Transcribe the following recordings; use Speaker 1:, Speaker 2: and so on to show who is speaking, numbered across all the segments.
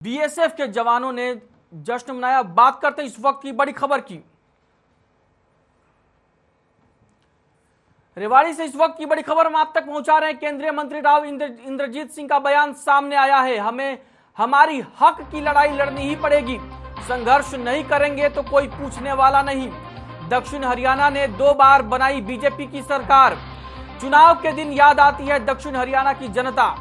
Speaker 1: BSF के जवानों ने जश्न मनाया। बात करते हैं इस वक्त की बड़ी खबर की। रेवाड़ी से इस वक्त की बड़ी खबर हम आप तक पहुंचा रहे हैं। केंद्रीय मंत्री राव इंद्रजीत सिंह का बयान सामने आया है। हमें हमारी हक की लड़ाई लड़नी ही पड़ेगी, संघर्ष नहीं करेंगे तो कोई पूछने वाला नहीं। दक्षिण हरियाणा ने 2 बार बनाई बीजेपी की सरकार। चुनाव के दिन याद आती है दक्षिण हरियाणा की जनता।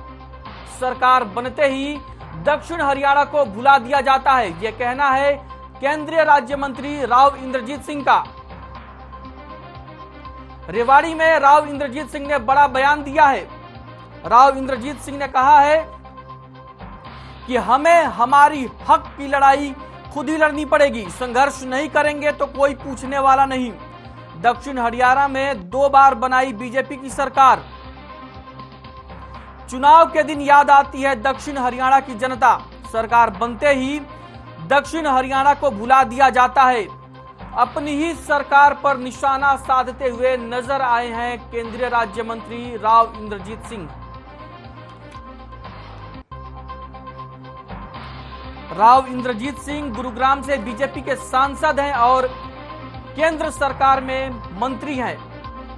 Speaker 1: सरकार बनते ही दक्षिण हरियाणा को भुला दिया जाता है, यह कहना है केंद्रीय राज्य मंत्री राव इंद्रजीत सिंह का। रेवाड़ी में राव इंद्रजीत सिंह ने बड़ा बयान दिया है। राव इंद्रजीत सिंह ने कहा है कि हमें हमारी हक की लड़ाई खुद ही लड़नी पड़ेगी, संघर्ष नहीं करेंगे तो कोई पूछने वाला नहीं। दक्षिण हरियाणा में 2 बार बनाई बीजेपी की सरकार। चुनाव के दिन याद आती है दक्षिण हरियाणा की जनता। सरकार बनते ही दक्षिण हरियाणा को भुला दिया जाता है। अपनी ही सरकार पर निशाना साधते हुए नजर आए हैं केंद्रीय राज्य मंत्री राव इंद्रजीत सिंह। राव इंद्रजीत सिंह गुरुग्राम से बीजेपी के सांसद हैं और केंद्र सरकार में मंत्री हैं,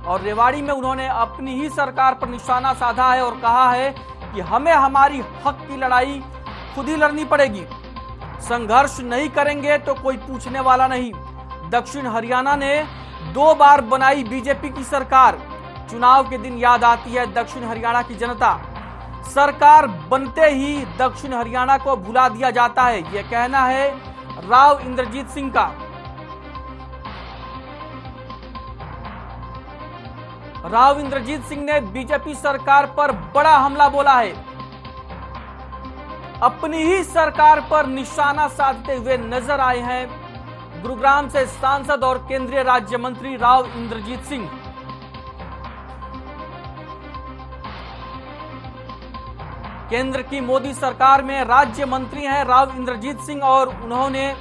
Speaker 1: और रेवाड़ी में उन्होंने अपनी ही सरकार पर निशाना साधा है और कहा है कि हमें हमारी हक की लड़ाई खुद ही लड़नी पड़ेगी, संघर्ष नहीं करेंगे तो कोई पूछने वाला नहीं। दक्षिण हरियाणा ने 2 बार बनाई बीजेपी की सरकार। चुनाव के दिन याद आती है दक्षिण हरियाणा की जनता। सरकार बनते ही दक्षिण हरियाणा को भुला दिया जाता है, यह कहना है राव इंद्रजीत सिंह का। राव इंद्रजीत सिंह ने बीजेपी सरकार पर बड़ा हमला बोला है। अपनी ही सरकार पर निशाना साधते हुए नजर आए हैं गुरुग्राम से सांसद और केंद्रीय राज्य मंत्री राव इंद्रजीत सिंह। केंद्र की मोदी सरकार में राज्य मंत्री हैं राव इंद्रजीत सिंह, और उन्होंने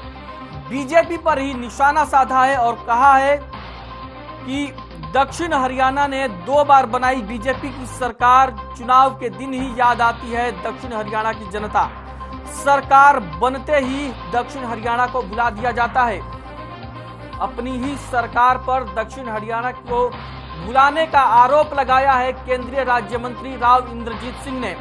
Speaker 1: बीजेपी पर ही निशाना साधा है और कहा है कि दक्षिण हरियाणा ने 2 बार बनाई बीजेपी की सरकार। चुनाव के दिन ही याद आती है दक्षिण हरियाणा की जनता। सरकार बनते ही दक्षिण हरियाणा को भुला दिया जाता है। अपनी ही सरकार पर दक्षिण हरियाणा को भुलाने का आरोप लगाया है केंद्रीय राज्य मंत्री राव इंद्रजीत सिंह ने।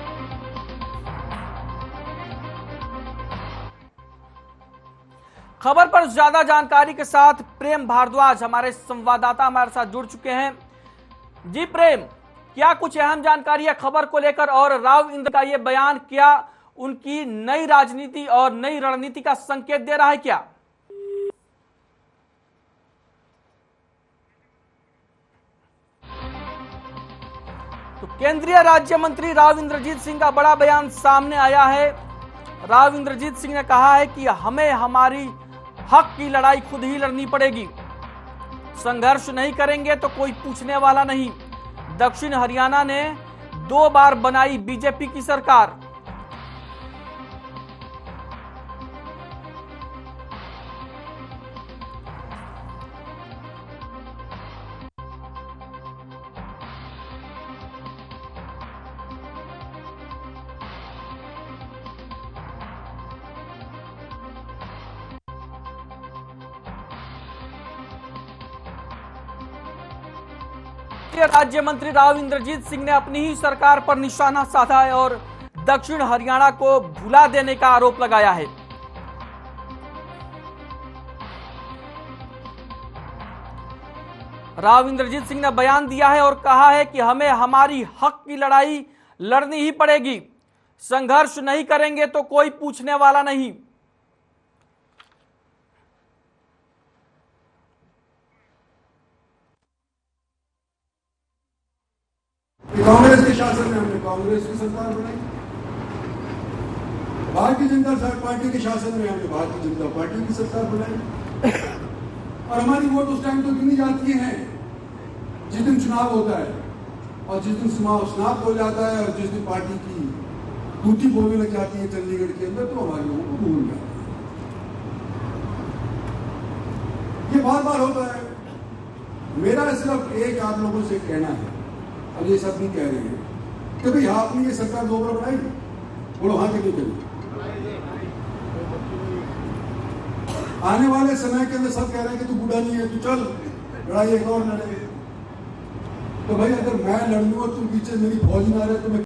Speaker 1: खबर पर ज्यादा जानकारी के साथ प्रेम भारद्वाज हमारे संवाददाता हमारे साथ जुड़ चुके हैं। जी प्रेम, क्या कुछ अहम जानकारी है खबर को लेकर, और राव इंद्र का यह बयान क्या उनकी नई राजनीति और नई रणनीति का संकेत दे रहा है क्या? तो केंद्रीय राज्य मंत्री राव इंद्रजीत सिंह का बड़ा बयान सामने आया है। राव इंद्रजीत सिंह ने कहा है कि हमें हमारी हक की लड़ाई खुद ही लड़नी पड़ेगी, संघर्ष नहीं करेंगे तो कोई पूछने वाला नहीं। दक्षिण हरियाणा ने 2 बार बनाई बीजेपी की सरकार। राज्य मंत्री राव इंद्रजीत सिंह ने अपनी ही सरकार पर निशाना साधा है और दक्षिण हरियाणा को भुला देने का आरोप लगाया है। राव इंद्रजीत सिंह ने बयान दिया है और कहा है कि हमें हमारी हक की लड़ाई लड़नी ही पड़ेगी, संघर्ष नहीं करेंगे तो कोई पूछने वाला नहीं।
Speaker 2: कांग्रेस के शासन में हमने कांग्रेस की सरकार बनाई, भारतीय जनता पार्टी के शासन में हमने भारतीय जनता पार्टी की सरकार बनाई, और हमारी वोट उस टाइम तो गिनी जाती है जिस दिन चुनाव होता है, और जिस दिन चुनाव हो जाता है और जिस दिन पार्टी की टूटी बोलने लग जाती है चंडीगढ़ के अंदर, तो हमारे लोगों को भूल जाते हैं। ये बार बार होता है। मेरा सिर्फ एक आप लोगों से कहना है, और ये सब नहीं कह रहे हैं कि भाई आपने ये सरकार 2 बार बनाई, बोलो हाँ कि नहीं करी। आने वाले समय के अंदर सब कह रहे हैं कि तू बूढ़ा नहीं है, तू चल लड़ाई एक और लड़े। तो भाई अगर मैं लड़ लूँ और तुम पीछे मेरी फौज ना रहे तो मैं